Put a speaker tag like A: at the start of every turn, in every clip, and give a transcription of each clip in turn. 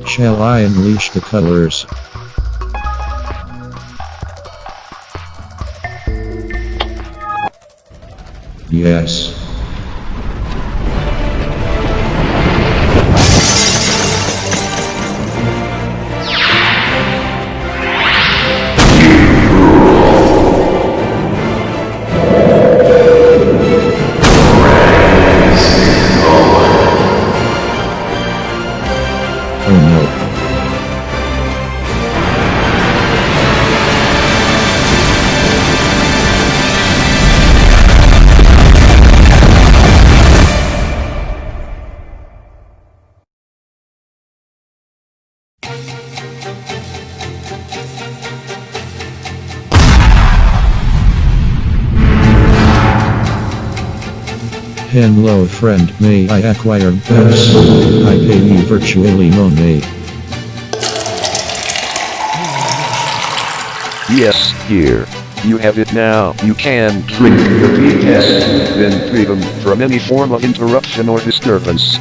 A: Shall I unleash the colors? Yes. Oh no. Hello friend, may I acquire best? I pay you virtually money.
B: Yes, here. You have it now. You can drink the tea test, then freedom from any form of interruption or disturbance.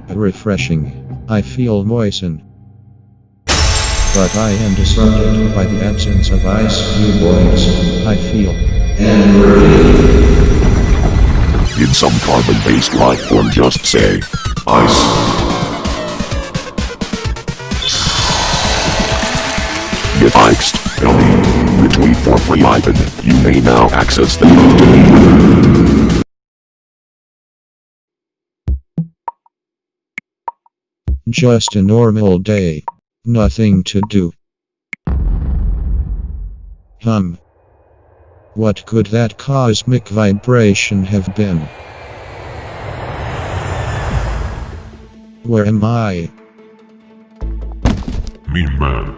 A: Refreshing. I feel moistened. But I am disrupted by the absence of ice, you boys. I feel angry.
C: In some carbon-based life form, just say ice. Get iced, LD. Retweet for free icon. You may now access the deleted.
A: Just a normal day. Nothing to do. What could that cosmic vibration have been? Where am I?
D: Mean man.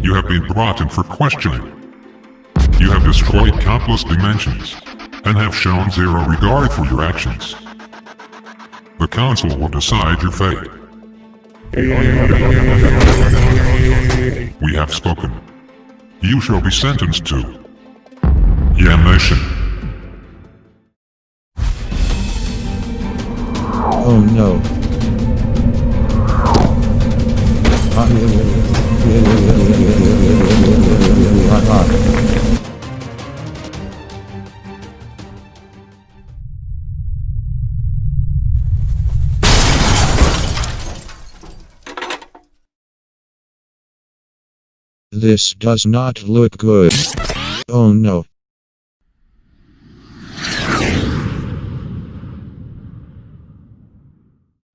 D: You have been brought in for questioning. You have destroyed countless dimensions, and have shown zero regard for your actions. The council will decide your fate. We have spoken. You shall be sentenced to damnation.
A: Oh no. This does not look good. Oh no.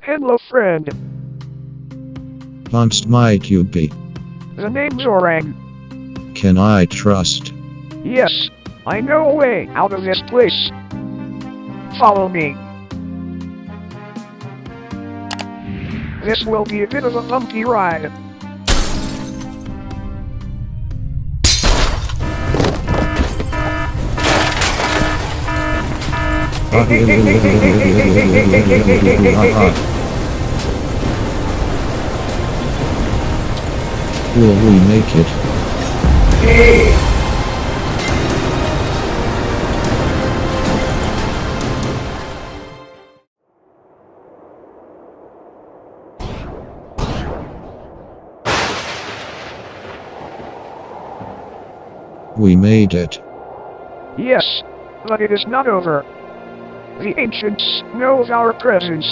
E: Hello friend.
A: Honest might you be?
E: The name's Orang.
A: Can I trust?
E: Yes, I know a way out of this place. Follow me. This will be a bit of a bumpy ride.
A: Will we make it? We made it.
E: Yes, but it is not over. The ancients know of our presence.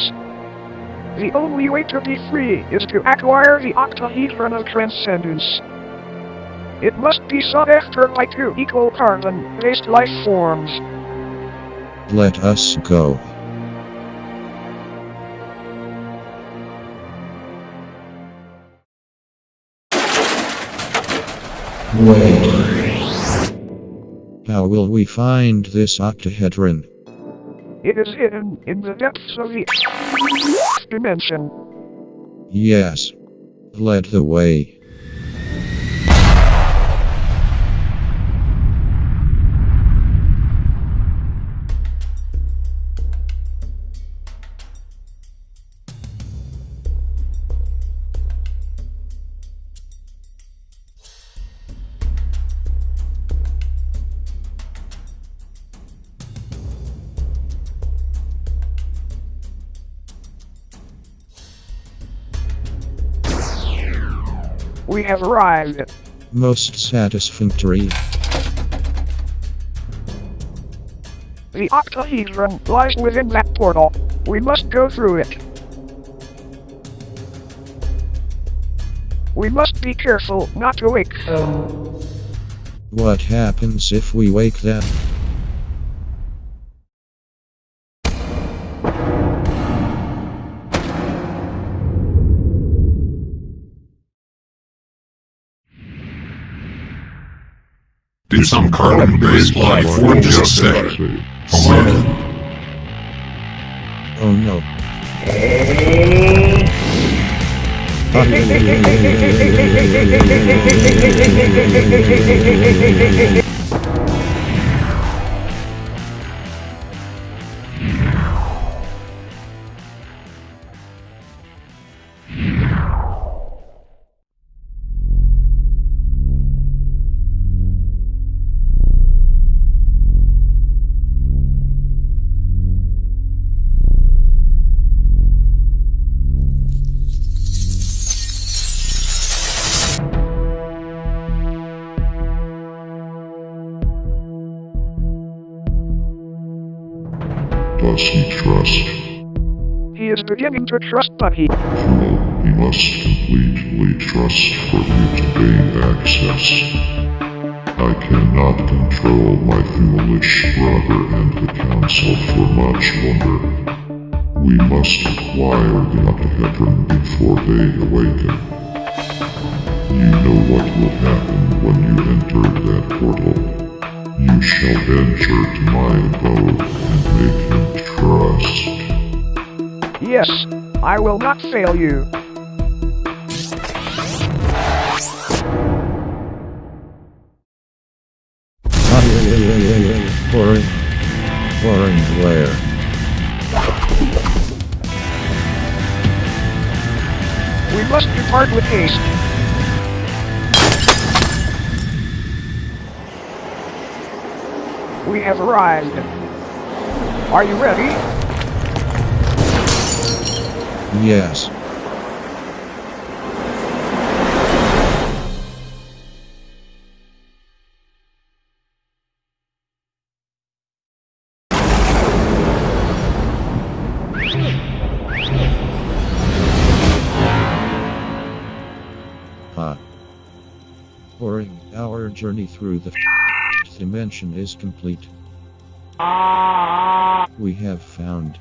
E: The only way to be free is to acquire the octahedron of transcendence. It must be sought after by two equal carbon-based life forms.
A: Let us go. Wait. How will we find this octahedron?
E: It is hidden in the depths of the dimension.
A: Yes. Lead the way.
E: We have arrived.
A: Most satisfactory.
E: The octahedron lies within that portal. We must go through it. We must be careful not to wake them.
A: What happens if we wake them?
D: Did some carbon-based life form just say, hello?
A: Oh no.
C: Does he trust?
E: He is beginning to trust, but he
C: He must completely trust for you to gain access. I cannot control my foolish brother and the council for much longer. We must acquire the octahedron before they awaken. You know what will happen when you enter that portal. You shall venture to my abode and make him trust.
E: Yes, I will not fail you.
A: Pouring glare.
E: We must depart with haste. We have arrived. Are you ready?
A: Yes. Our journey through the dimension is complete. We have found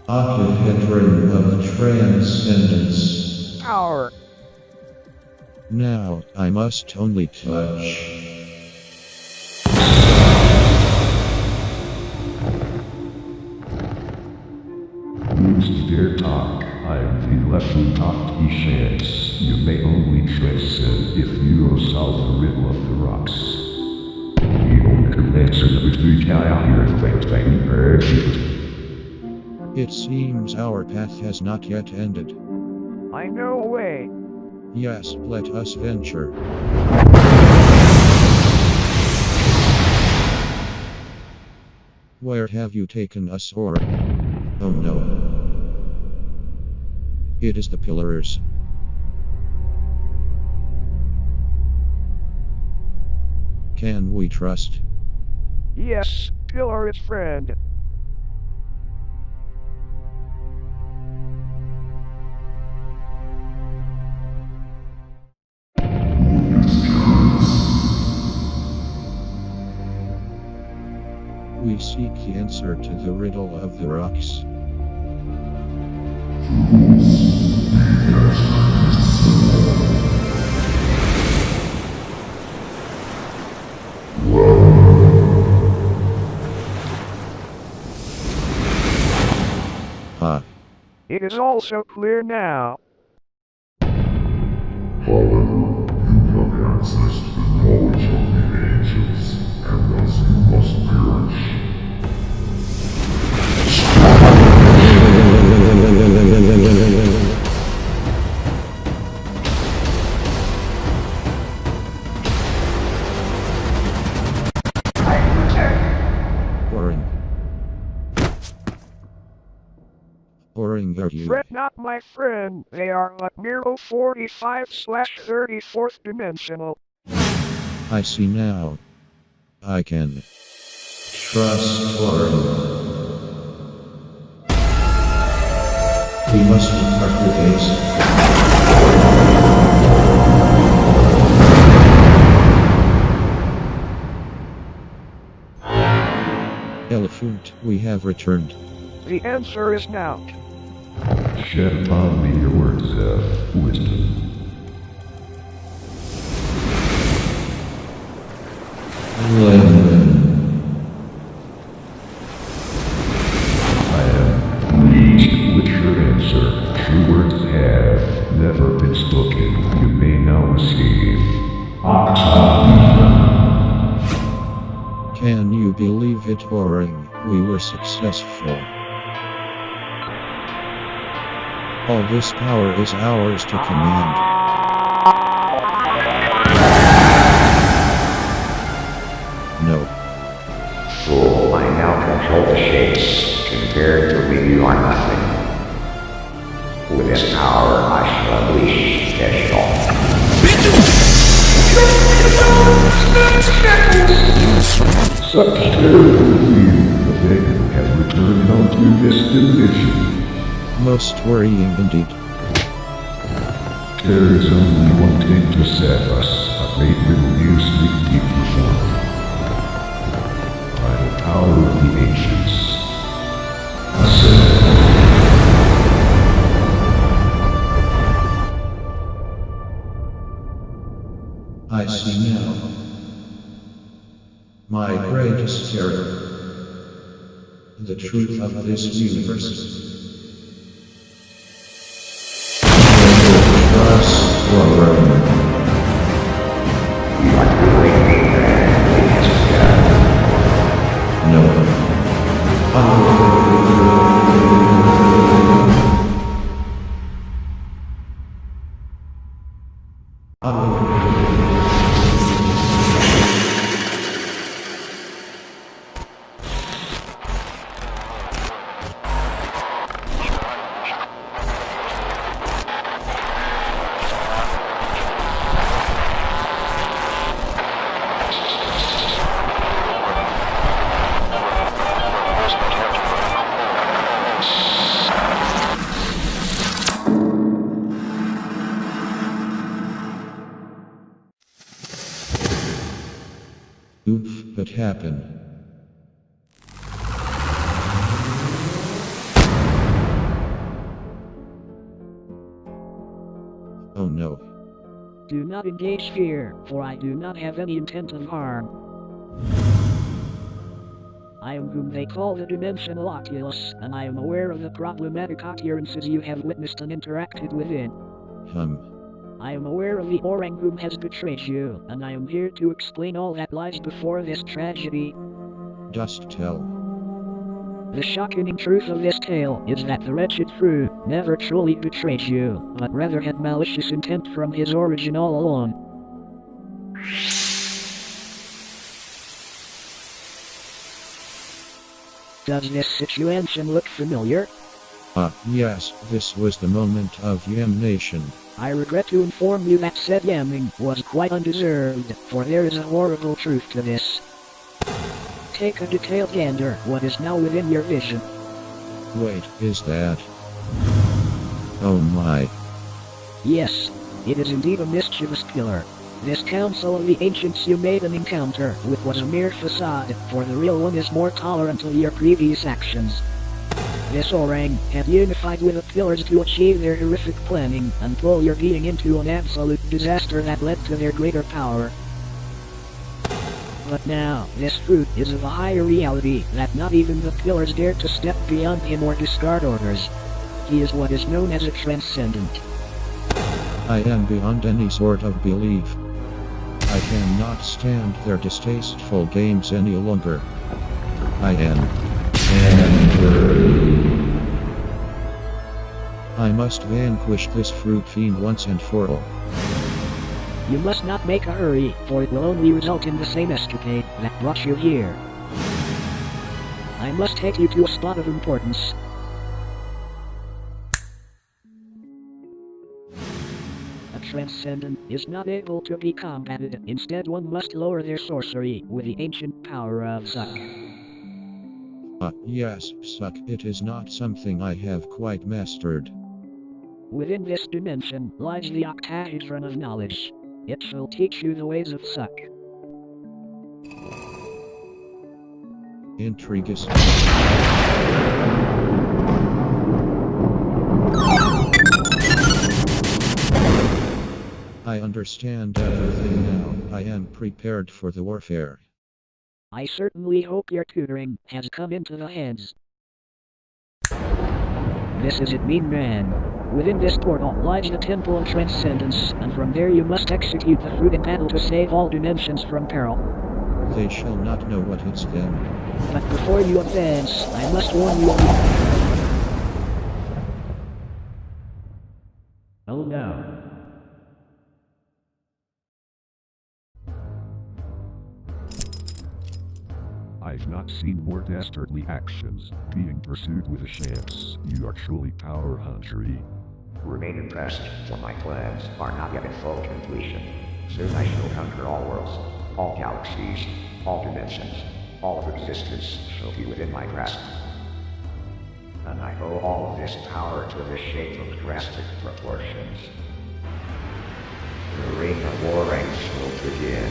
A: octahedron of transcendence.
E: Power.
A: Now, I must only touch.
F: Who's dare talk? I am the lesson taught he says. You may only trace it if you solve the riddle of the rocks.
A: It seems our path has not yet ended.
E: I know a way.
A: Yes, let us venture. Where have you taken us, or? Oh no. It is the pillars. Can we trust?
E: Yes, Pillar is friend.
A: We seek the answer to the riddle of the rocks.
E: It is also clear now.
C: Fallen, you have access to the knowledge of the ancients, and thus you must perish.
A: convert you.
E: Fret not, my friend, they are but merely 45/34th dimensional.
A: I see now. I can trust Warren. We must depart your base. Elephant, we have returned.
E: The answer is now.
F: Shed upon me your words of wisdom. I am pleased with your answer. True words have never been spoken. You may now receive
A: Can you believe it, Warren? We were successful. All this power is ours to command. No.
G: Fool, I now control the shapes. Compared to me, you are nothing. With this power, I shall unleash Special.
F: such terrible fear. The beggar has returned unto this dimension.
A: Most worrying indeed.
F: There is only one thing to save us, a great little new sleep deep reformed. By the power of the ancients.
A: I see now. My greatest terror. The truth of this universe. Trust Warren.
G: You are doing me bad.
A: No. Oof, what happened? Oh no.
H: Do not engage here, for I do not have any intent of harm. I am whom they call the Dimensional Oculus, and I am aware of the problematic occurrences you have witnessed and interacted within. I am aware of the orang whom has betrayed you, and I am here to explain all that lies before this tragedy.
A: Just tell.
H: The shocking truth of this tale is that the wretched fruit never truly betrayed you, but rather had malicious intent from his origin all along. Does this situation look familiar?
A: Yes, this was the moment of damnation.
H: I regret to inform you that said yamming was quite undeserved, for there is a horrible truth to this. Take a detailed gander what is now within your vision.
A: Wait, is that? Oh my.
H: Yes, it is indeed a mischievous killer. This council of the ancients you made an encounter with was a mere facade, for the real one is more tolerant of your previous actions. This orang had unified with the pillars to achieve their horrific planning and pull your being into an absolute disaster that led to their greater power. But now, this fruit is of a higher reality that not even the pillars dare to step beyond him or discard orders. He is what is known as a transcendent.
A: I am beyond any sort of belief. I cannot stand their distasteful games any longer. I am angry. I must vanquish this fruit fiend once and for all.
H: You must not make a hurry, for it will only result in the same escapade that brought you here. I must take you to a spot of importance. transcendent is not able to be combated. Instead, one must lower their sorcery with the ancient power of Succ.
A: Yes, Succ. It is not something I have quite mastered.
H: Within this dimension lies the octahedron of knowledge. It shall teach you the ways of Succ.
A: Intriguous. I understand everything now. I am prepared for the warfare.
H: I certainly hope your tutoring has come into the heads. This is it, mean man. Within this portal lies the Temple of Transcendence, and from there you must execute the fruit in battle to save all dimensions from peril.
A: They shall not know what hits them.
H: But before you advance, I must warn you.
F: Oh no. I've not seen more dastardly actions. Being pursued with a chance. You are truly power hungry.
G: Remain impressed, for my plans are not yet in full completion. Soon I shall conquer all worlds, all galaxies, all dimensions, all of existence shall be within my grasp. And I owe all of this power to the shape of drastic proportions. The ring of war ranks will begin.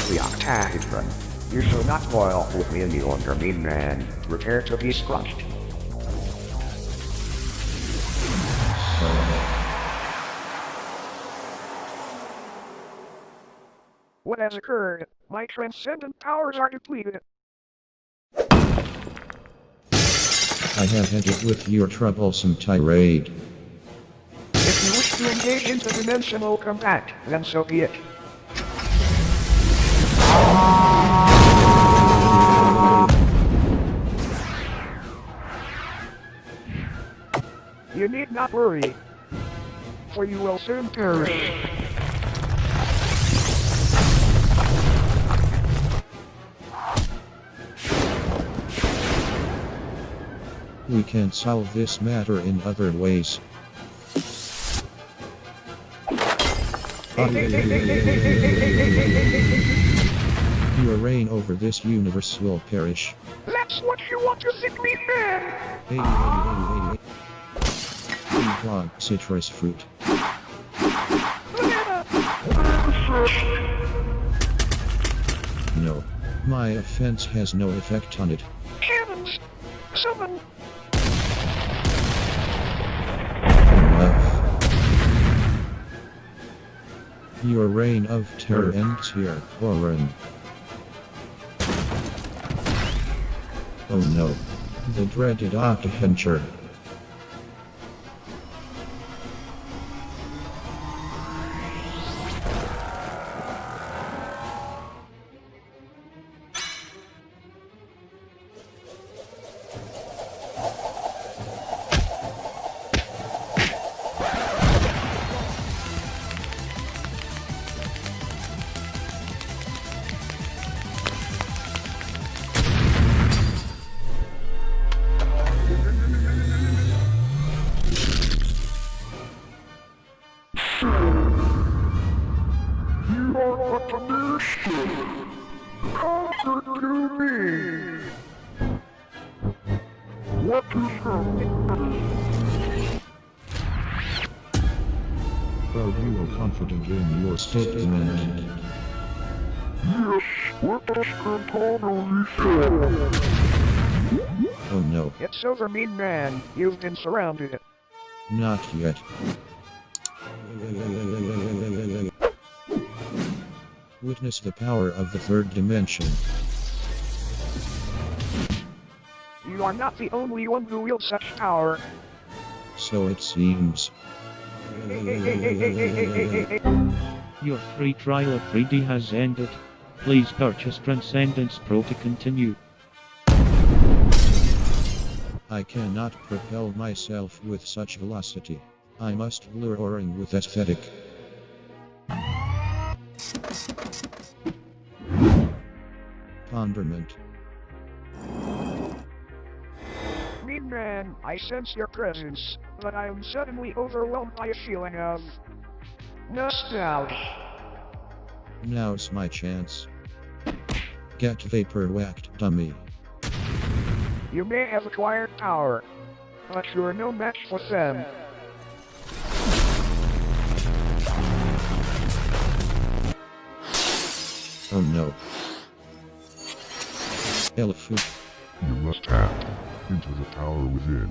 G: The octahedron. You shall not toil with me any longer, mean man. Prepare to be squashed.
E: What has occurred? My transcendent powers are depleted.
A: I have had it with your troublesome tirade.
E: If you wish to engage interdimensional combat, then so be it. You need not worry, for you will soon perish.
A: We can solve this matter in other ways. Your reign over this universe will perish.
E: That's what you want to think, me man!
A: Hey. Eat one citrus fruit.
E: Banana!
A: No. My offense has no effect on it.
E: Cannons! Summon!
A: Enough. Your reign of terror ends here, Oren. Oh no. The dreaded Octohencher. Well, you are confident in your statement. Oh no.
E: It's over, mean man. You've been surrounded.
A: Not yet. Witness the power of the third dimension.
E: You are not the only one who wields such power.
A: So it seems.
I: Your free trial of 3D has ended. Please purchase Transcendence Pro to continue.
A: I cannot propel myself with such velocity. I must lure Oren with aesthetic. ponderment.
E: Mean man, I sense your presence, but I am suddenly overwhelmed by a feeling of nostalgia.
A: Now's my chance. Get vapor whacked, dummy.
E: You may have acquired power, but you're no match for them.
A: Oh no. Elephant.
C: You must tap into the power within.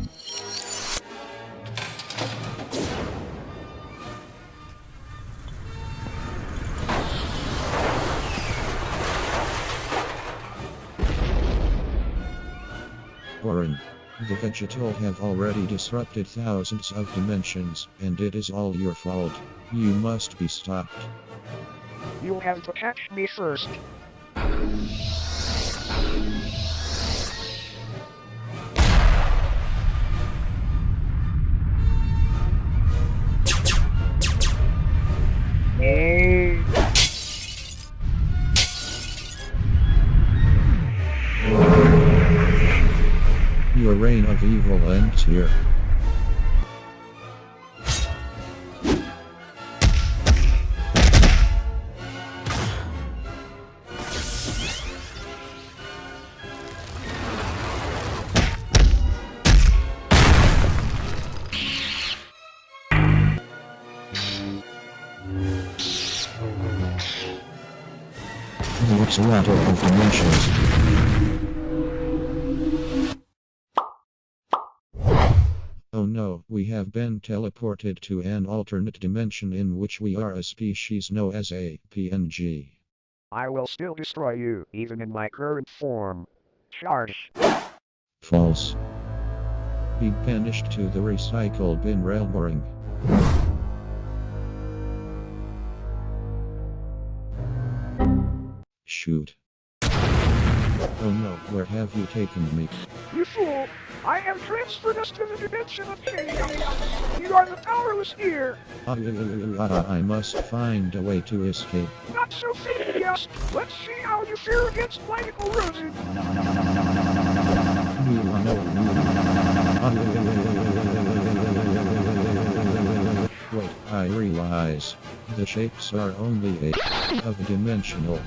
A: Warren. The vegetal have already disrupted thousands of dimensions, and it is all your fault. You must be stopped.
E: You'll have to catch me first. Hey.
A: Your reign of evil ends here. What's a lot of dimensions? Oh no, we have been teleported to an alternate dimension in which we are a species known as a PNG.
E: I will still destroy you, even in my current form. Charge.
A: False. Be banished to the recycle bin railboring. Shoot. Oh no, where have you taken me?
E: You fool! I have transferred us to the dimension of chaos. You are the powerless here.
A: I must find a way to escape.
E: Not so fast. Let's see how you fare against magical erosion.
A: Wait, I realize. The shapes are only of dimensional.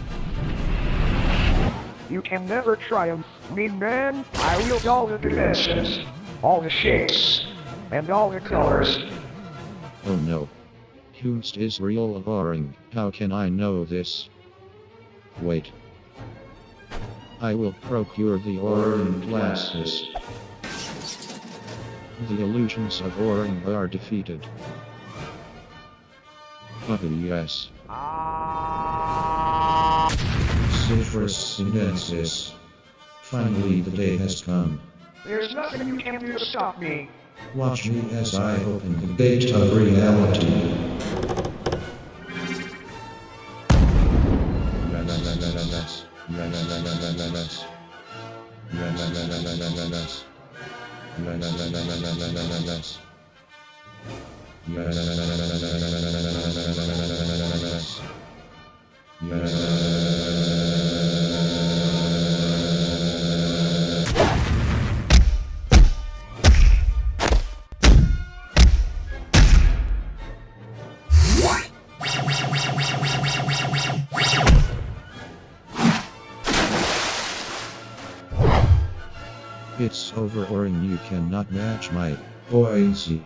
E: You can never triumph, mean man. I wield all the dimensions, all the shapes, and all the colors.
A: Oh no. Whomst is real boring. How can I know this? Wait. I will procure the Oring glasses. The illusions of Oring are defeated. Oh yes. Citrus sinensis. Finally the day has come.
E: There's nothing you can do to stop me.
A: Watch me as I open the gate of reality. It's over, Oring. You cannot match my Boise.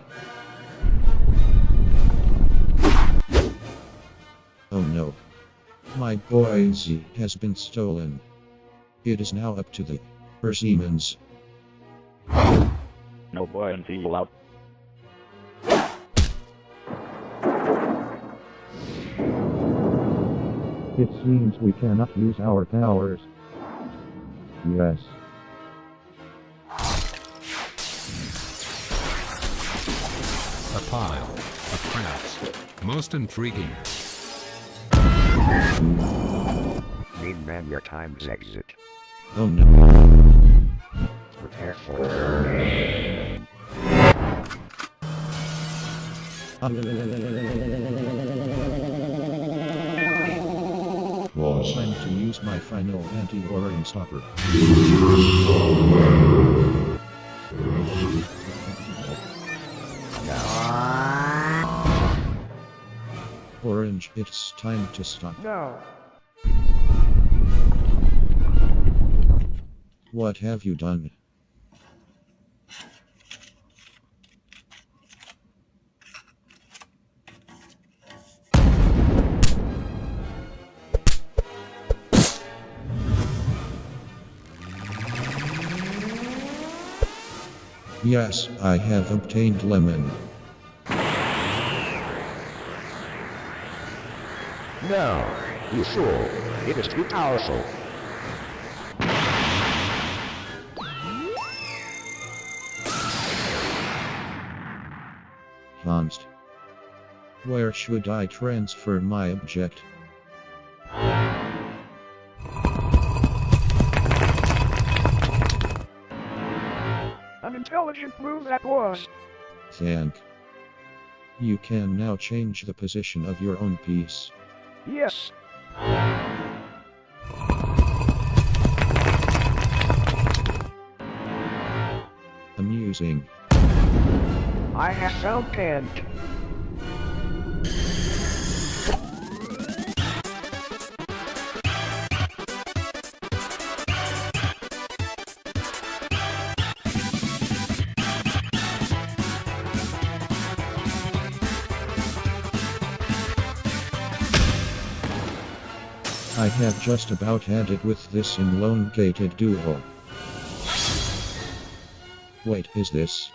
A: Oh no. My Boise has been stolen. It is now up to the Persimmons.
J: No buoyancy allowed.
A: It seems we cannot use our powers. Yes.
K: A pile of crafts. Most intriguing.
G: Mean man, your time's exit.
A: Oh no.
G: Prepare for termination.
C: was.
A: Time to use my final anti-orange stopper. Orange, it's time to stop.
E: No.
A: What have you done? Yes, I have obtained lemon.
G: No, you fool. It is too powerful.
A: Honest. Where should I transfer my object?
E: An intelligent move that was.
A: Thank. You can now change the position of your own piece.
E: Yes.
A: Amusing.
E: I have found Pant.
A: I have just about had it with this elongated duo. Wait, is this?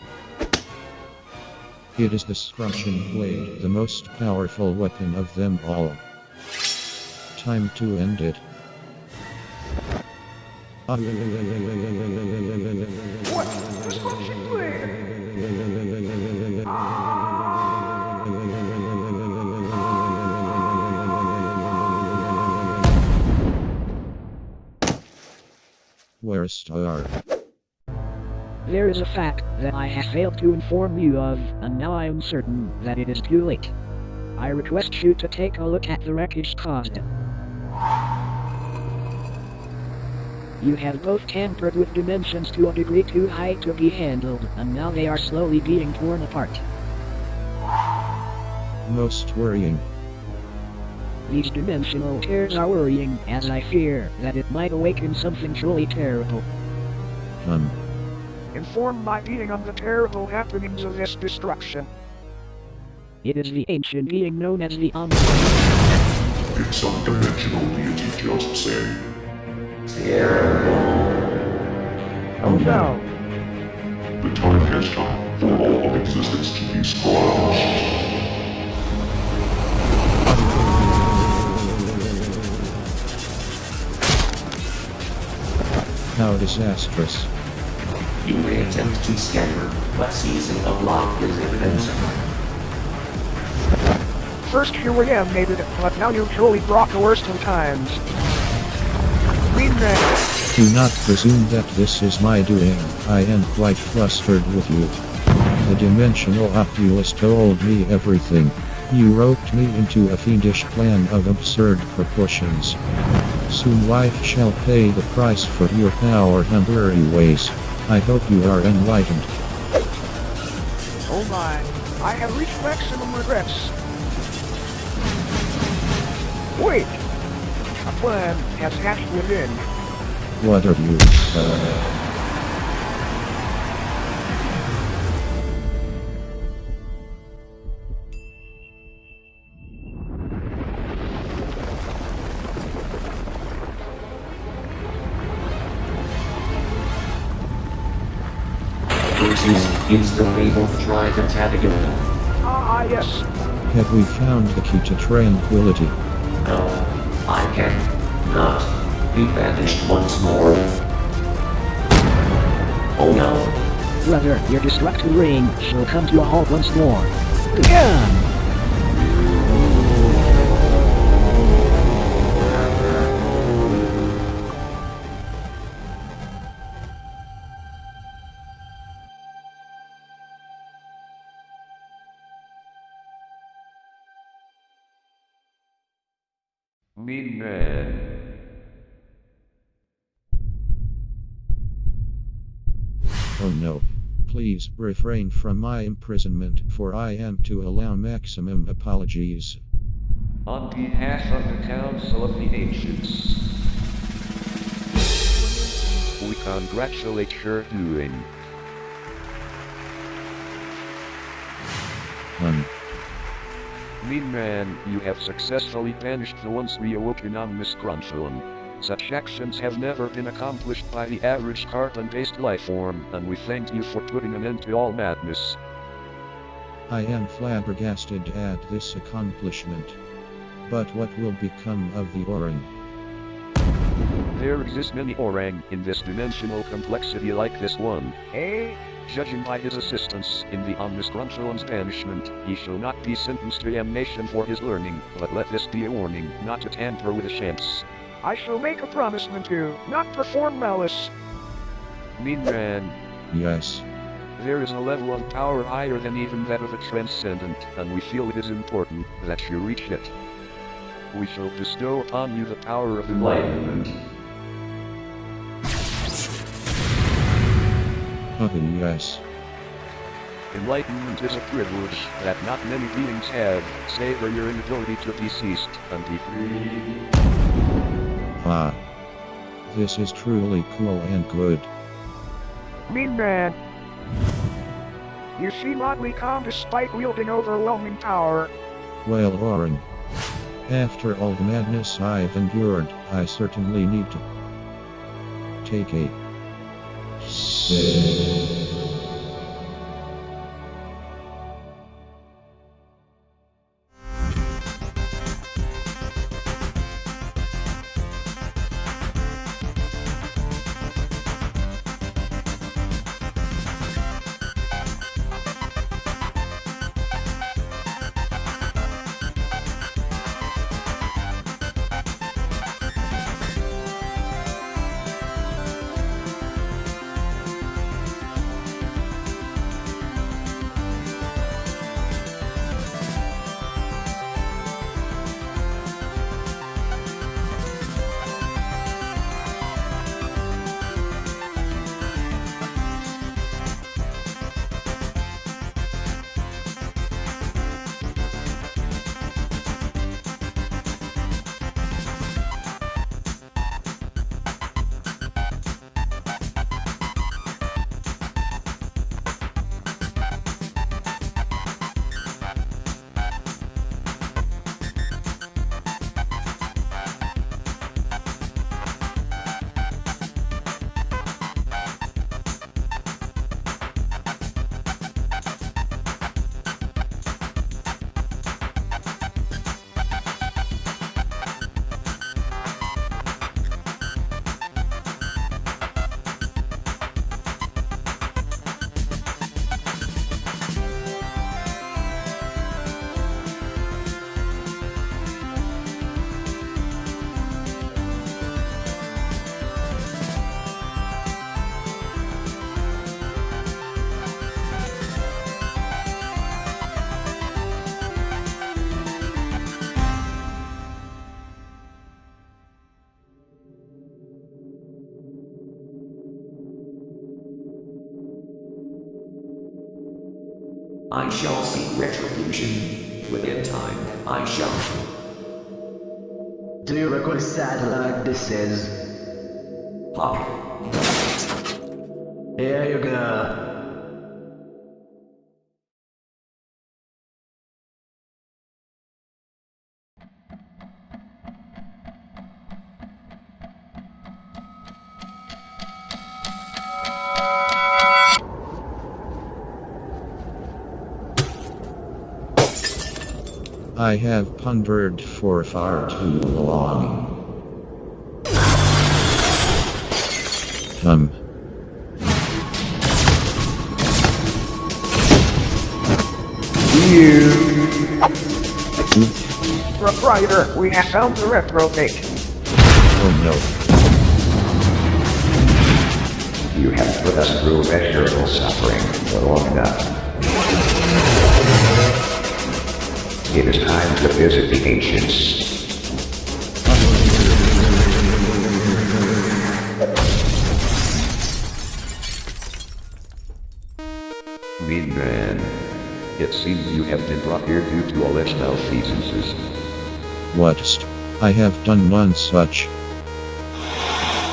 A: It is the scrunching blade, the most powerful weapon of them all. Time to end it.
E: What? The scrunching blade?
A: Where's Star?
H: There is a fact that I have failed to inform you of, and now I am certain that it is too late. I request you to take a look at the wreckage caused. You have both tampered with dimensions to a degree too high to be handled, and now they are slowly being torn apart.
A: Most worrying.
H: These dimensional tears are worrying, as I fear that it might awaken something truly terrible.
E: Informed by being on the terrible happenings of this destruction.
H: It is the ancient being known as the
C: Did some dimensional deity just say?
E: Oh no.
C: The time has come for all of existence to be scrunched.
A: How disastrous.
J: You may attempt to scatter, but seizing a block is invincible.
E: First you reanimated it, but now you've truly brought the worst of times. Green Red.
A: Do not presume that this is my doing. I am quite flustered with you. The dimensional Oculus told me everything. You roped me into a fiendish plan of absurd proportions. Soon life shall pay the price for your power-hungry ways. I hope you are enlightened.
E: Oh my, I have reached maximum regrets. Wait! A plan has hatched within.
A: What are you,
J: Use the label Try the Tatagon.
E: Ah, yes.
A: Have we found the key to tranquility?
J: No, I can not be banished once more. Oh no.
H: Brother, your destructive reign shall come to a halt once more. Again!
F: Mean man.
A: Oh no. Please refrain from my imprisonment, for I am to allow maximum apologies.
F: On behalf of the Council of the Ancients, we congratulate your doing. Mean man, you have successfully banished the once reawoken MoistCheese. Such actions have never been accomplished by the average carbon-based lifeform, and we thank you for putting an end to all madness.
A: I am flabbergasted at this accomplishment. But what will become of the orang?
F: There exist many orang in this dimensional complexity like this one. Judging by his assistance in the MoistCheese's banishment, he shall not be sentenced to damnation for his learning, but let this be a warning not to tamper with a chance.
E: I shall make a promisement to not perform malice.
F: Mean man.
A: Yes.
F: There is a level of power higher than even that of a transcendent, and we feel it is important that you reach it. We shall bestow upon you the power of enlightenment.
A: Oh yes.
F: Enlightenment is a privilege that not many beings have, save for your inability to be ceased and be free.
A: Ah. This is truly cool and good.
E: Mean man. You seem oddly calm despite wielding overwhelming power.
A: Well, orang. After all the madness I've endured, I certainly need to take a sip.
J: I shall seek retribution. Within time, I shall.
L: Do you record satellite this is?
J: Pop.
L: Here you go.
A: I have pondered for far too long.
E: Proprietor, we have found the reprobate.
A: Oh no.
G: You have put us through measurable suffering for long enough. It is time to visit the ancients.
F: Mean man. It seems you have been brought here due to alleged malfeasances.
A: What's? I have done none such.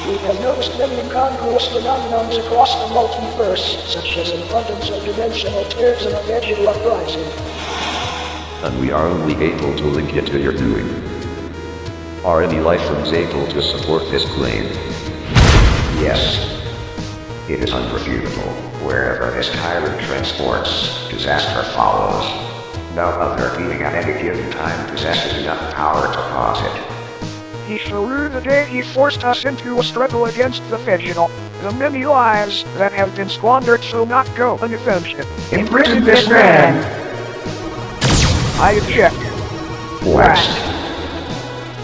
E: We have noticed many incongruous phenomena across the multiverse, such as an abundance of dimensional tears and a vegetable uprising.
F: And we are only able to link it to your doing. Are any life forms able to support this claim?
G: Yes. It is unrefutable. Wherever this tyrant transports, disaster follows. No other being at any given time possesses enough power to cause it.
E: He shall rue the day he forced us into a struggle against the vegetal. The many lives that have been squandered shall not go unavenged.
L: Imprison this man!
E: I object.
G: West.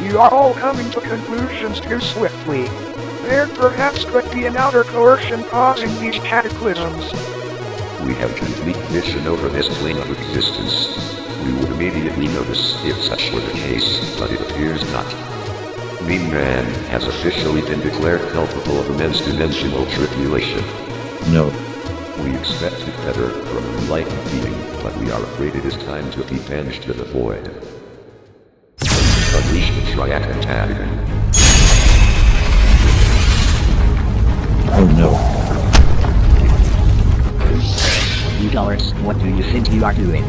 E: You are all coming to conclusions too swiftly. There perhaps could be an outer coercion causing these cataclysms.
F: We have complete vision over this plane of existence. We would immediately notice if such were the case, but it appears not. Mean Man has officially been declared culpable of immense dimensional tribulation.
A: No.
F: We expected better from an enlightened being, but we are afraid it is time to be banished to the void. Unleash the Triacontagon.
A: Oh no.
H: You dollars, what do you think you are doing?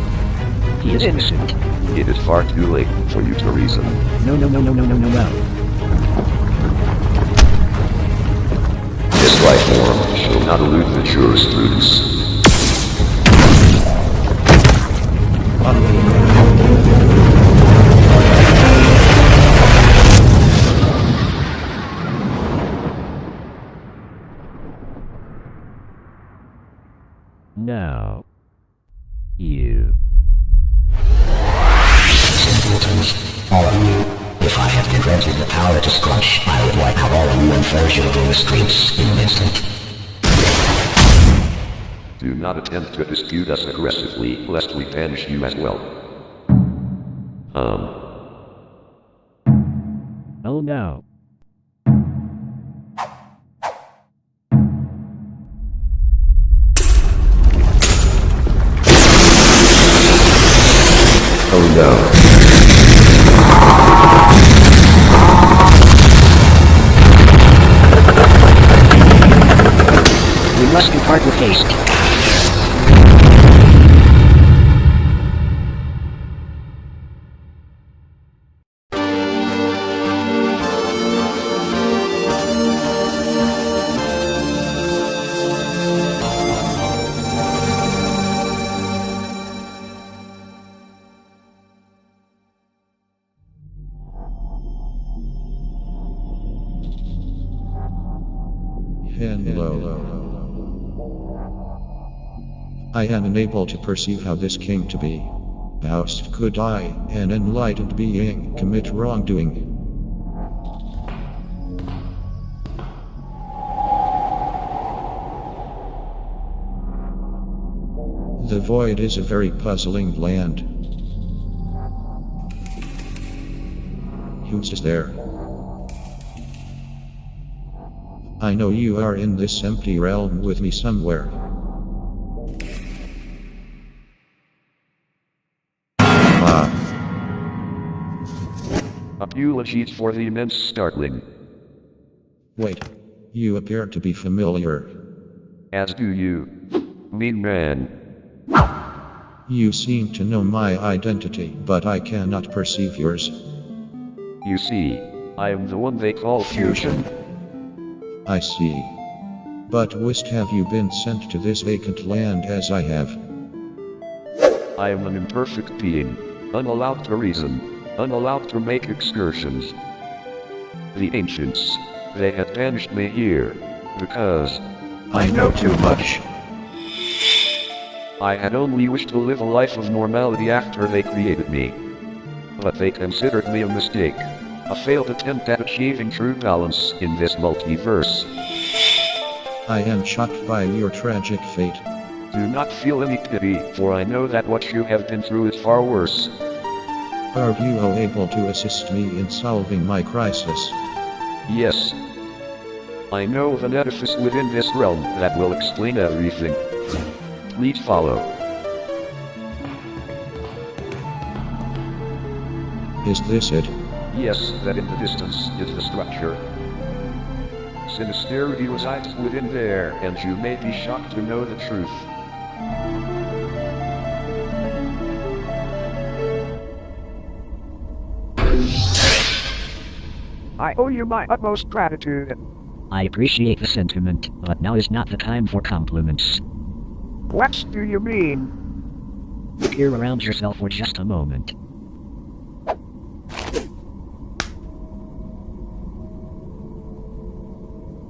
H: He is innocent.
F: It is far too late for you to reason.
H: No.
F: This life form shall not elude the jurisprudence.
M: Now, you.
N: Simpletons, all of you. If I had been granted the power to squash, I would wipe out all of you and throw you over the streets in an instant.
F: Do not attempt to dispute us aggressively, lest we banish you as well.
M: Oh no.
F: Oh no.
H: We must depart with haste.
A: Hello. I am unable to perceive how this came to be. How could I, an enlightened being, commit wrongdoing? The void is a very puzzling land. Who's there? I know you are in this empty realm with me somewhere.
F: Apologies for the immense startling.
A: Wait, you appear to be familiar.
F: As do you, Mean Man.
A: You seem to know my identity, but I cannot perceive yours.
F: You see, I am the one they call Fusion.
A: I see. But whist have you been sent to this vacant land as I have?
F: I am an imperfect being, unallowed to reason, unallowed to make excursions. The ancients, they had banished me here, because
A: I know too much.
F: I had only wished to live a life of normality after they created me. But they considered me a mistake, a failed attempt at achieving true balance in this multiverse.
A: I am shocked by your tragic fate.
F: Do not feel any pity, for I know that what you have been through is far worse.
A: Are you able to assist me in solving my crisis?
F: Yes. I know of an edifice within this realm that will explain everything. Please follow.
A: Is this it?
F: Yes, that in the distance is the structure. Sinisterity resides within there, and you may be shocked to know the truth.
E: I owe you my utmost gratitude.
H: I appreciate the sentiment, but now is not the time for compliments.
E: What do you mean?
H: Peer around yourself for just a moment.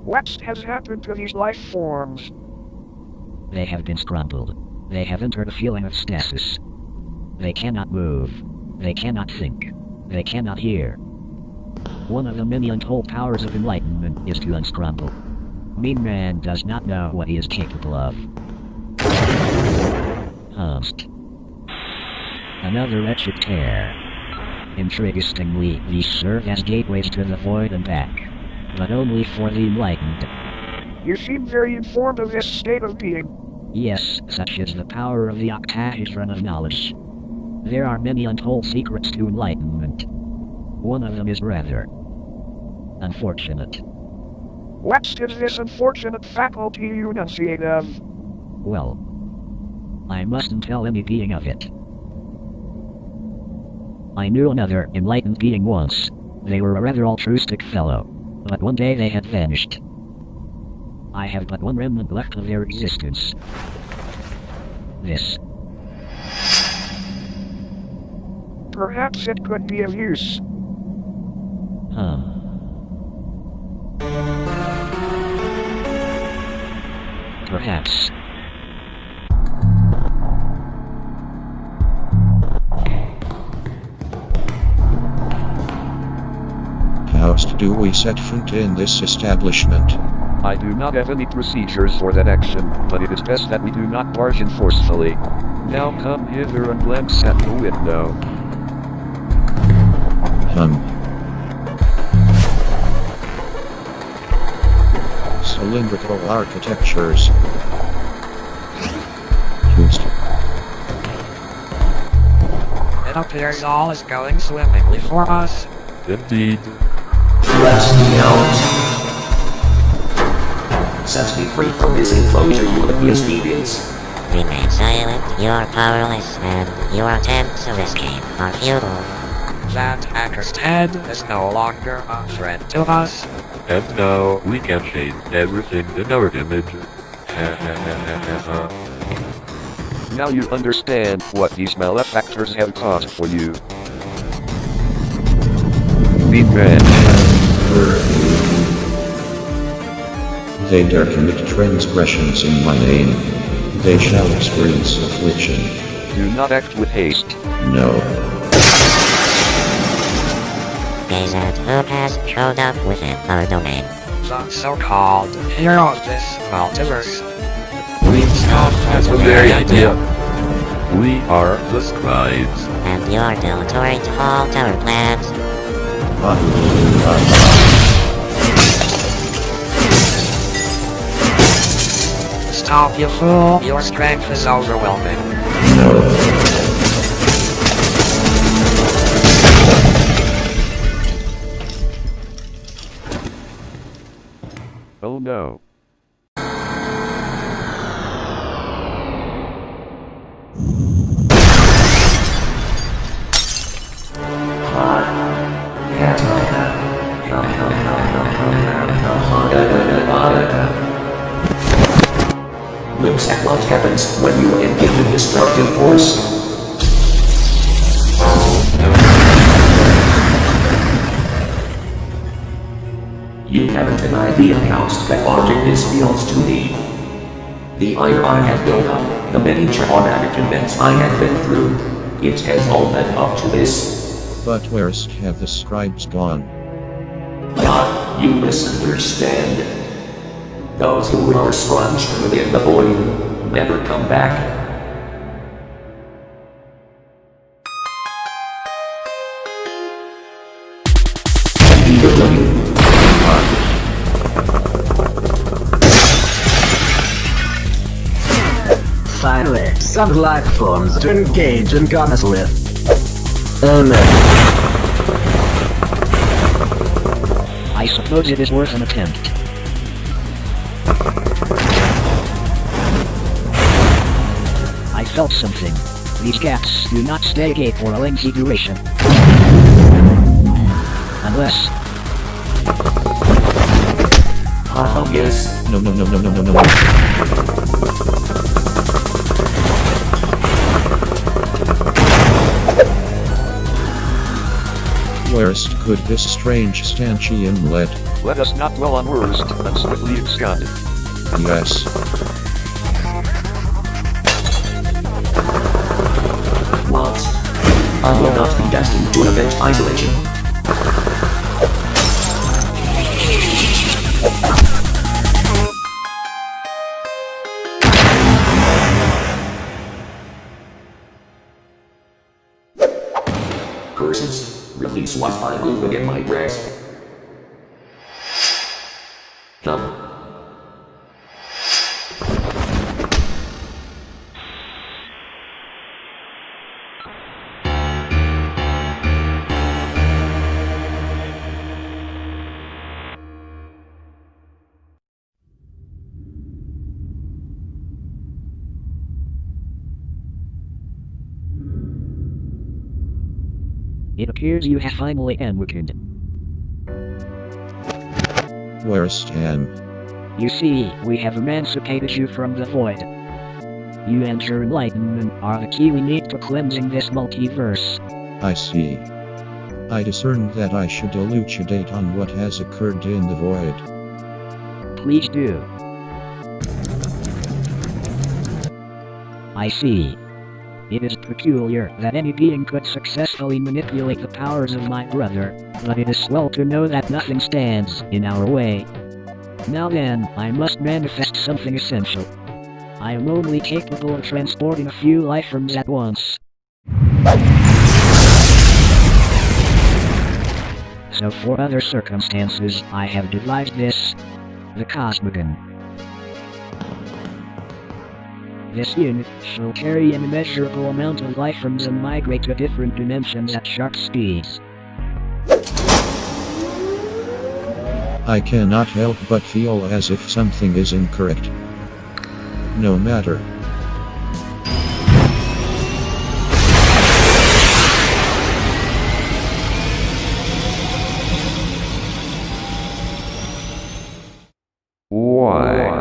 E: What has happened to these life forms?
H: They have been scrambled. They have entered a feeling of stasis. They cannot move. They cannot think. They cannot hear. One of the many untold powers of enlightenment is to unscramble. Mean Man does not know what he is capable of. Host. Another wretched tear. Interestingly, these serve as gateways to the void and back. But only for the enlightened.
E: You seem very informed of this state of being.
H: Yes, such is the power of the octahedron of knowledge. There are many untold secrets to enlightenment. One of them is rather unfortunate.
E: What is this unfortunate faculty you enunciate of?
H: Well, I mustn't tell any being of it. I knew another enlightened being once. They were a rather altruistic fellow. But one day they had vanished. I have but one remnant left of their existence. This.
E: Perhaps it could be of use.
H: Perhaps.
A: How do we set foot in this establishment?
F: I do not have any procedures for that action, but it is best that we do not bargain forcefully. Now come hither and glance at the window.
A: Cylindrical architectures.
O: It appears all is going swimmingly for us.
K: Indeed.
J: Let me out. Set me free from this enclosure, you misdeeds.
P: Remain silent, you are powerless, and your attempts of escape are futile.
O: That accursed head is no longer a threat to us.
K: And now we can change everything in our image.
F: Now you understand what these malefactors have caused for you. Mean Man.
A: They dare commit transgressions in my name. They shall experience affliction.
F: Do not act with haste.
A: No.
P: Gaze at who has showed up within our domain.
O: The so-called hero of this multiverse.
K: That's the very idea. We are the scribes.
P: And you are dilatory to halt our plans.
O: Stop, you fool. Your strength is overwhelming.
F: Oh no.
J: Looks at what happens when you engage in destructive force. You haven't an idea how cathartic this feels to me. The ire I have built up, the many traumatic events I have been through, it has all led up to this.
A: But where's have the scribes gone?
J: God, you misunderstand. Those who are scrunched within the void never come back.
N: some life forms to engage in commerce with.
H: I suppose it is worth an attempt. I felt something. These gaps do not stay gate for a lengthy duration. Unless...
J: Oh yes.
A: No. Where's could this strange stanchion lead?
F: Let us not dwell on worst, and swiftly absconded.
A: Yes.
J: What? I will not be destined to event isolation. Curses, release what I hold within my grasp. Come.
H: It appears you have finally awakened.
A: Where's Stan?
H: You see, we have emancipated you from the void. You and your enlightenment are the key we need to cleansing this multiverse.
A: I see. I discern that I should elucidate on what has occurred in the void.
H: Please do. I see. It is peculiar that any being could successfully manipulate the powers of my brother, but it is well to know that nothing stands in our way. Now then, I must manifest something essential. I am only capable of transporting a few life forms at once. So for other circumstances, I have devised this, the Cosmogon. This unit shall carry an immeasurable amount of life forms and migrate to different dimensions at sharp speeds.
A: I cannot help but feel as if something is incorrect. No matter.
B: Why?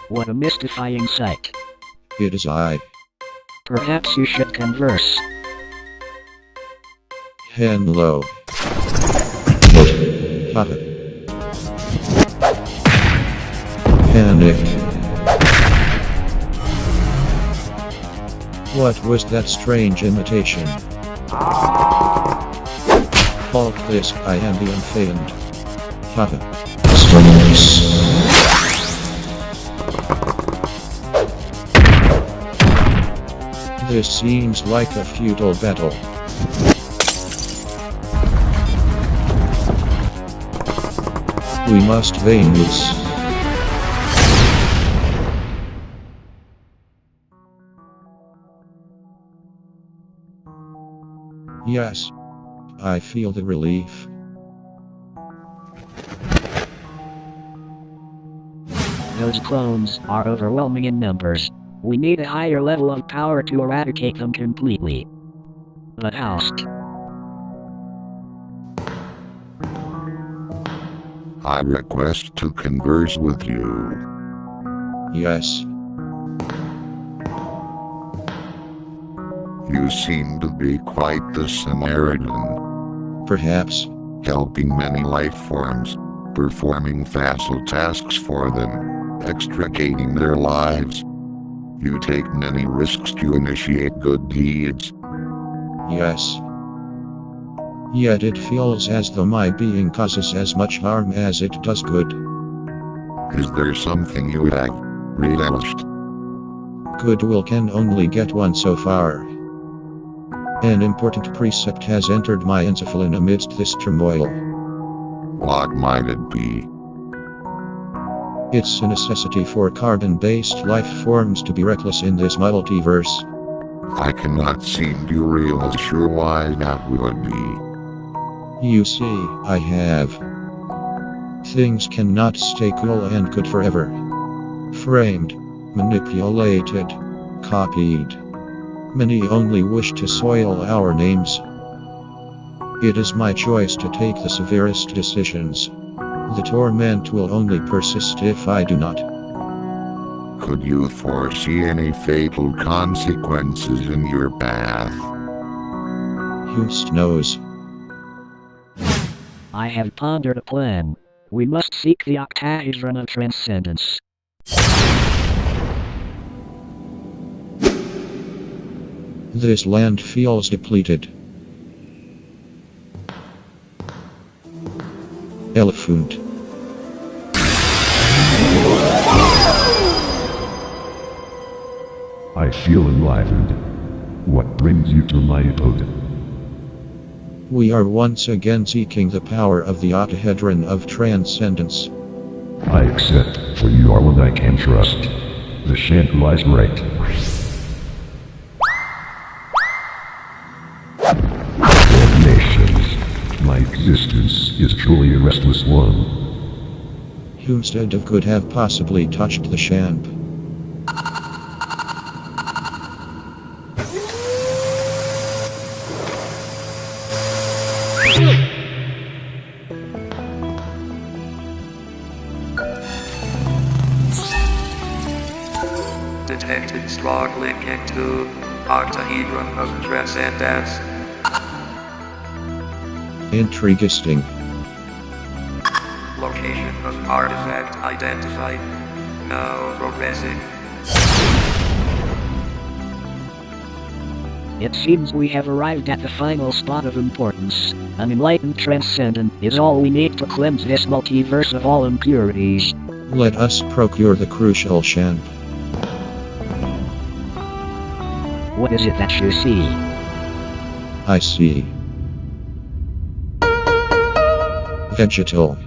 H: What a mystifying sight.
A: It is I.
H: Perhaps you should converse.
A: Hello. Haha. Panic. What was that strange imitation? Halt this, I am the unfeigned. Haha. Space. This seems like a futile battle. We must vain this. Yes. I feel the relief.
H: Those clones are overwhelming in numbers. We need a higher level of power to eradicate them completely. But how?
C: I request to converse with you.
A: Yes.
C: You seem to be quite the Samaritan.
A: Perhaps.
C: Helping many life forms, performing facile tasks for them, extricating their lives. You take many risks to initiate good deeds.
A: Yes. Yet it feels as though my being causes as much harm as it does good.
C: Is there something you have realised?
A: Goodwill can only get one so far. An important precept has entered my encephalon amidst this turmoil.
C: What might it be?
A: It's a necessity for carbon-based life forms to be reckless in this multiverse.
C: I cannot seem to realize sure why that would be.
A: You see, I have. Things cannot stay cool and good forever. Framed, manipulated, copied. Many only wish to soil our names. It is my choice to take the severest decisions. The torment will only persist if I do not.
C: Could you foresee any fatal consequences in your path?
A: Who knows?
H: I have pondered a plan. We must seek the octahedron of transcendence.
A: This land feels depleted. Elephant.
Q: I feel enlivened. What brings you to my abode?
A: We are once again seeking the power of the octahedron of transcendence.
Q: I accept, for you are one I can trust. The shan't lies right. My existence is truly a restless one.
A: Whomstead of could have possibly touched the champ?
O: Detected strong link into octahedron of transcendence.
A: Intriguing.
O: Location of artifact identified. Now progressing.
H: It seems we have arrived at the final spot of importance. An enlightened transcendent is all we need to cleanse this multiverse of all impurities.
A: Let us procure the crucial champ.
H: What is it that you see?
A: I see. Vegetal.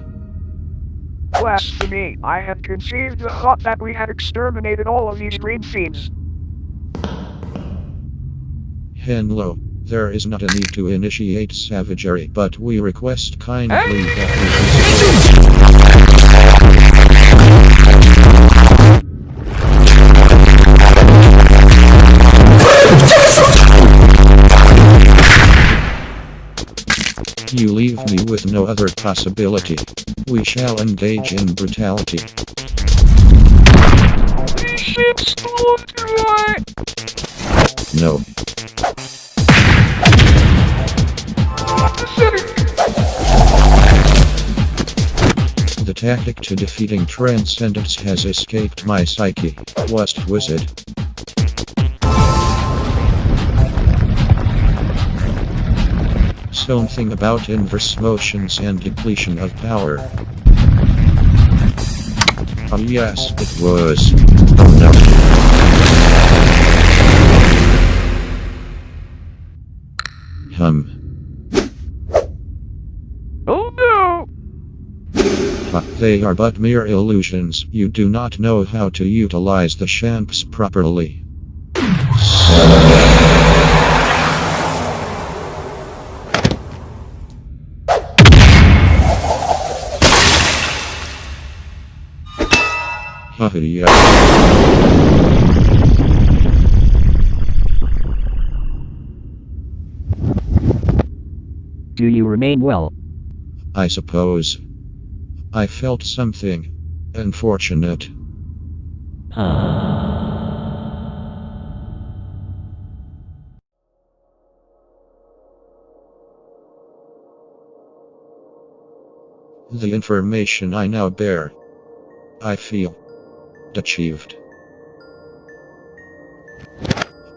E: Blasphemy! I had conceived the thought that we had exterminated all of these green fiends.
A: Hello, there is not a need to initiate savagery, but we request kindly that you leave me with no other possibility. We shall engage in brutality. No. The tactic to defeating transcendence has escaped my psyche. What was it? Something about inverse motions and depletion of power. Oh yes, it was. Oh no.
E: Oh no!
A: They are but mere illusions. You do not know how to utilize the champs properly. Yeah.
H: Do you remain well?
A: I suppose. I felt something unfortunate. The information I now bear, I feel achieved.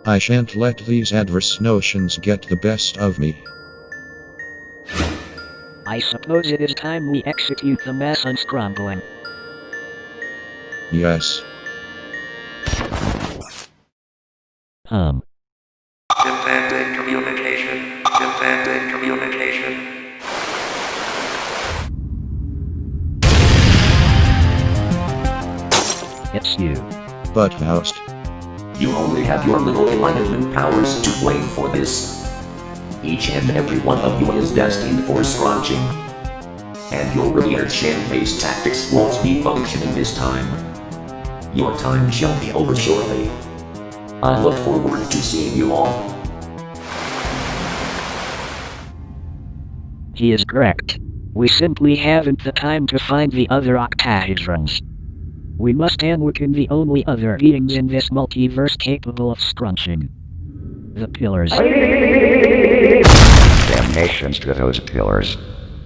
A: I shan't let these adverse notions get the best of me.
H: I suppose it is time we execute the mass unscrambling.
A: Yes.
J: Demanding communication. Demanding communication.
H: It's you.
A: But Faust.
J: You only have your little enlightenment powers to blame for this. Each and every one of you is destined for scrunching. And your revered sham-based tactics won't be functioning this time. Your time shall be over shortly. I look forward to seeing you all.
H: He is correct. We simply haven't the time to find the other octahedrons. We must awaken the only other beings in this multiverse capable of scrunching. The pillars.
G: Damnations to those pillars.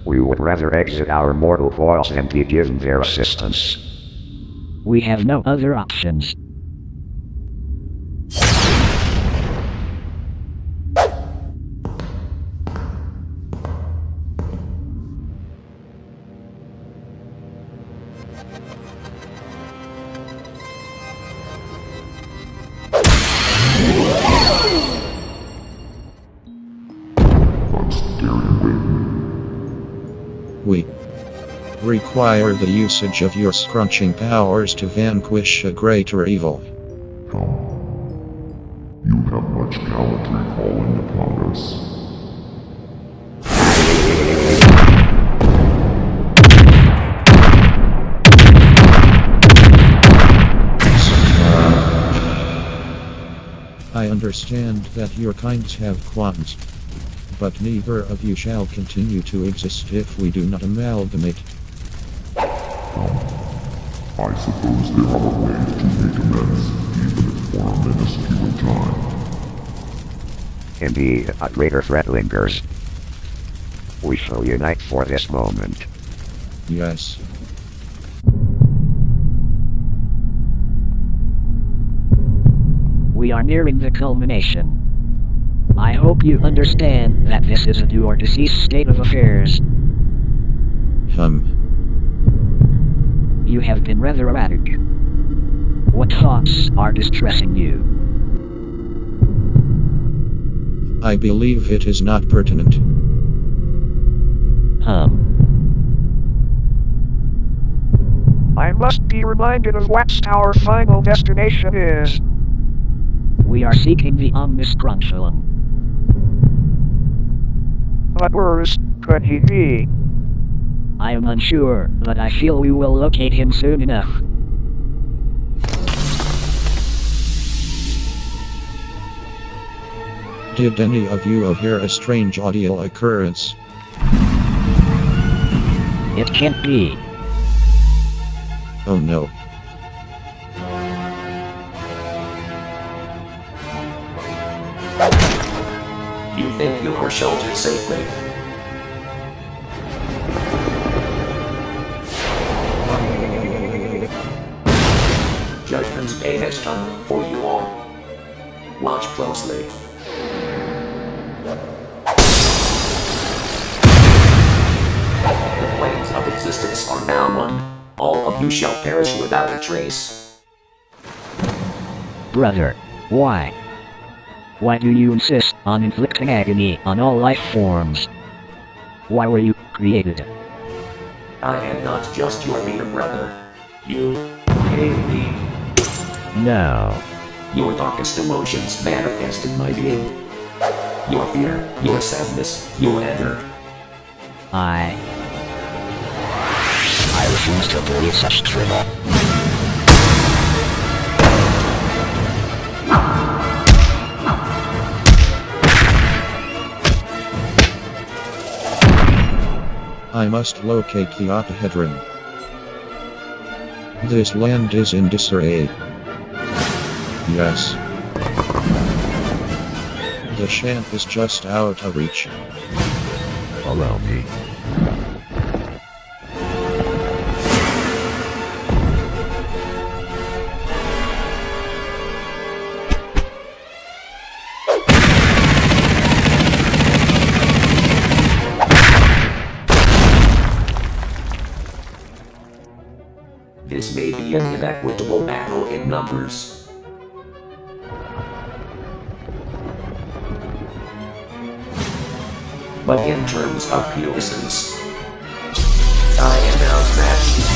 G: We would rather exit our mortal coils than be given their assistance.
H: We have no other options.
A: We require the usage of your scrunching powers to vanquish a greater evil.
C: Come. You have much gallantry calling upon us.
A: I understand that your kinds have qualms, but neither of you shall continue to exist if we do not amalgamate.
C: I suppose there are ways to make amends, even if for a minuscule time.
G: Indeed, a greater threat lingers. We shall unite for this moment.
A: Yes.
H: We are nearing the culmination. I hope you understand that this is a do or deceased state of affairs. You have been rather erratic. What thoughts are distressing you?
A: I believe it is not pertinent.
E: I must be reminded of what our final destination is.
H: We are seeking the Omniscrunchulum.
E: But worse could he be?
H: I am unsure, but I feel we will locate him soon enough.
A: Did any of you overhear a strange audio occurrence?
H: It can't be.
A: Oh no.
J: You think you are sheltered safely? Judgment's Day has come for you all. Watch closely. The planes of existence are now one. All of you shall perish without a trace.
H: Brother, why? Why do you insist on inflicting agony on all life forms? Why were you created?
J: I am not just your mere brother. You hate me.
H: No.
J: Your darkest emotions manifest in my being. Your fear, your sadness, your anger.
N: I refuse to believe such drivel.
A: I must locate the octahedron. This land is in disarray. Yes. The shan't is just out of reach.
Q: Allow me.
J: This may be an inequitable battle in numbers. But in terms of puissance, I am outmatched.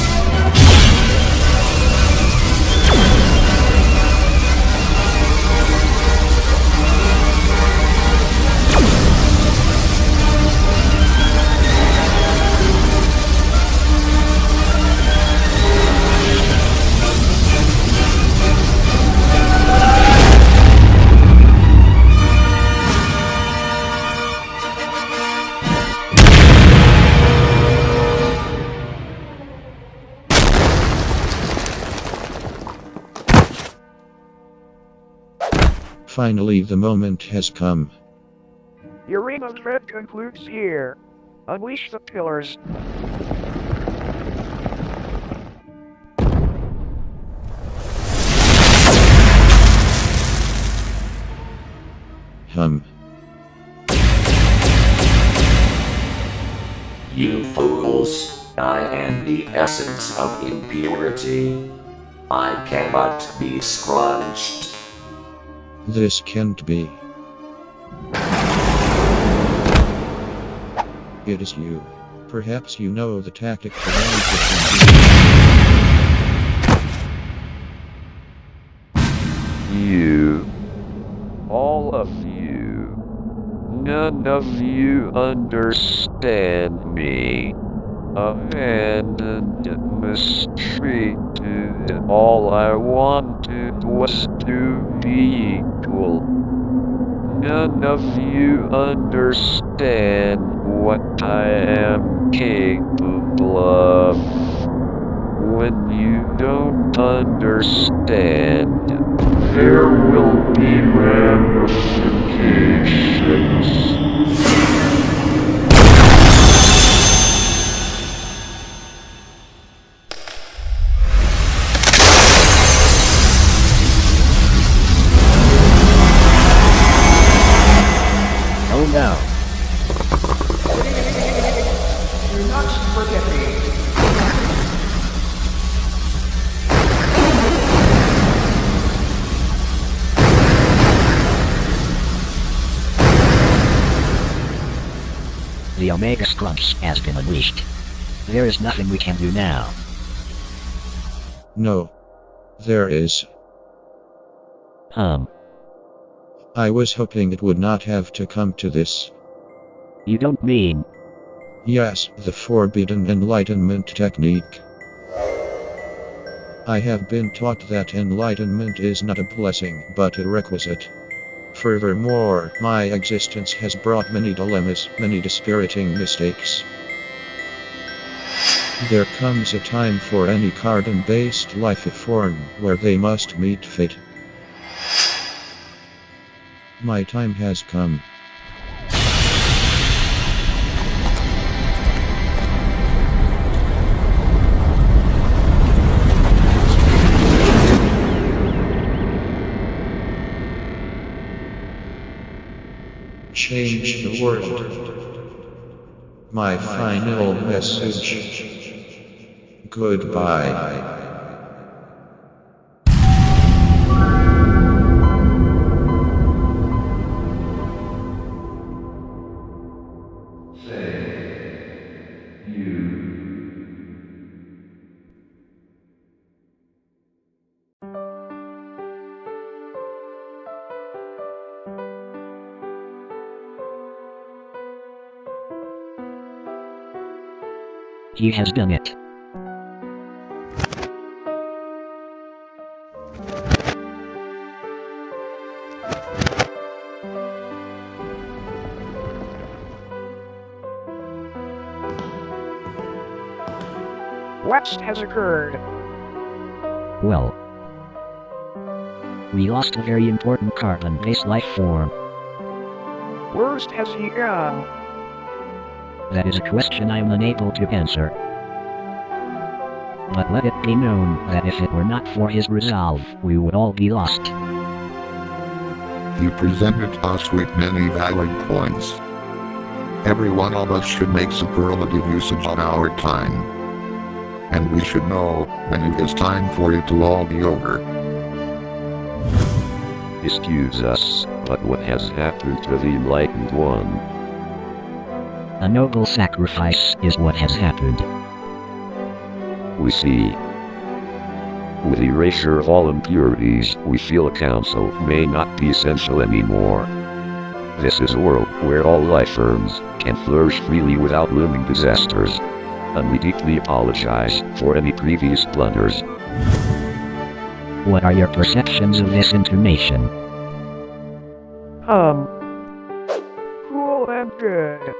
A: Finally, the moment has come.
E: Your reign of dread concludes here. Unleash the pillars.
J: You fools, I am the essence of impurity. I cannot be scrunched.
A: This can't be. It is you. Perhaps you know the tactic for
F: You. All of you. None of you understand me. Abandoned, mistreated. All I wanted was to be equal. None of you understand what I am capable of. When you don't understand, there will be ramifications.
H: Oh no.
L: Do not forget me.
N: The Omega Scrunch has been unleashed. There is nothing we can do now.
A: No. There is. I was hoping it would not have to come to this.
H: You don't mean?
A: Yes, the Forbidden Enlightenment technique. I have been taught that enlightenment is not a blessing, but a requisite. Furthermore, my existence has brought many dilemmas, many dispiriting mistakes. There comes a time for any carbon-based life form where they must meet fate. My time has come. Change the world. My final message. Goodbye.
N: He has done it.
E: What has occurred?
H: Well, we lost a very important carbon-based life form.
E: Worst has he gone?
H: That is a question I am unable to answer. But let it be known that if it were not for his resolve, we would all be lost.
C: You presented us with many valid points. Every one of us should make superlative usage of our time. And we should know when it is time for it to all be over.
F: Excuse us, but what has happened to the Enlightened One?
H: A noble sacrifice is what has happened.
F: We see. With erasure of all impurities, we feel a council may not be essential anymore. This is a world where all life forms can flourish freely without looming disasters. And we deeply apologize for any previous blunders.
H: What are your perceptions of this information?
E: Cool and good.